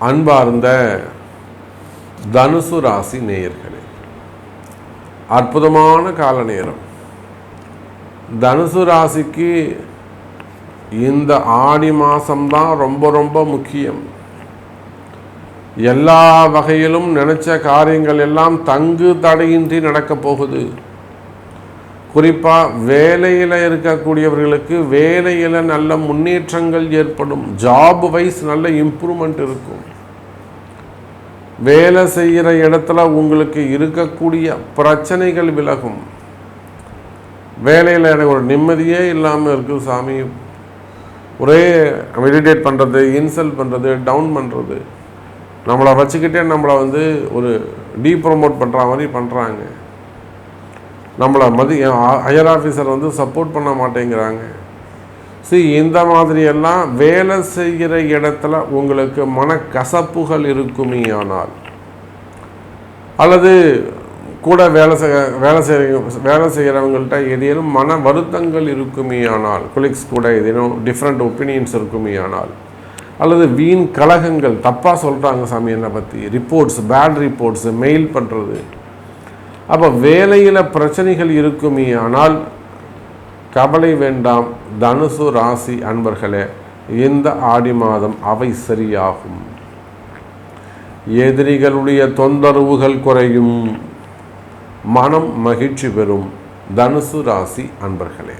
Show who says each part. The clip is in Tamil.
Speaker 1: அன்பார்ந்த தனுசு ராசி நேயர்களே, அற்புதமான கால நேரம். தனுசு ராசிக்கு இந்த ஆடி மாதம்தான் ரொம்ப ரொம்ப முக்கியம். எல்லா வகையிலும் நினைச்ச காரியங்கள் எல்லாம் தங்கு தடையின்றி நடக்கப் போகுது. குறிப்பாக வேலையில் இருக்கக்கூடியவர்களுக்கு வேலையில் நல்ல முன்னேற்றங்கள் ஏற்படும். ஜாப் வைஸ் நல்ல இம்ப்ரூவ்மெண்ட் இருக்கும். வேலை செய்கிற இடத்துல உங்களுக்கு இருக்கக்கூடிய பிரச்சனைகள் விலகும். வேலையில் எனக்கு ஒரு நிம்மதியே இல்லாமல் இருக்குது சாமி, ஒரே மெடிடேட் பண்ணுறது, இன்சல்ட் பண்ணுறது, டவுன் பண்ணுறது, நம்மளை வச்சுக்கிட்டே நம்மளை ஒரு டீப்ரமோட் பண்ணுற மாதிரி பண்ணுறாங்க. நம்மளை ஹையர் ஆஃபீஸர் சப்போர்ட் பண்ண மாட்டேங்கிறாங்க. இந்த மாதிரியெல்லாம் வேலை செய்கிற இடத்துல உங்களுக்கு மனக்கசப்புகள் இருக்குமே ஆனால், அல்லது கூட வேலை செய்கிறவங்கள்ட்ட ஏதேனும் மன வருத்தங்கள் இருக்குமே ஆனால், கொலீக்ஸ் கூட ஏதேனும் டிஃப்ரெண்ட் ஒப்பீனியன்ஸ் இருக்குமே ஆனால், அல்லது வீண் கலகங்கள், தப்பாக சொல்கிறாங்க சாமி என்னை பற்றி, ரிப்போர்ட்ஸ், பேட் ரிப்போர்ட்ஸ் மெயில் பண்ணுறது, அப்போ வேலையில் பிரச்சனைகள் இருக்குமே ஆனால் கவலை வேண்டாம் தனுசு ராசி அன்பர்களே. இந்த ஆடி மாதம் அவை சரியாகும். எதிரிகளுடைய தொந்தரவுகள் குறையும். மனம் மகிழ்ச்சி பெறும் தனுசு ராசி அன்பர்களே.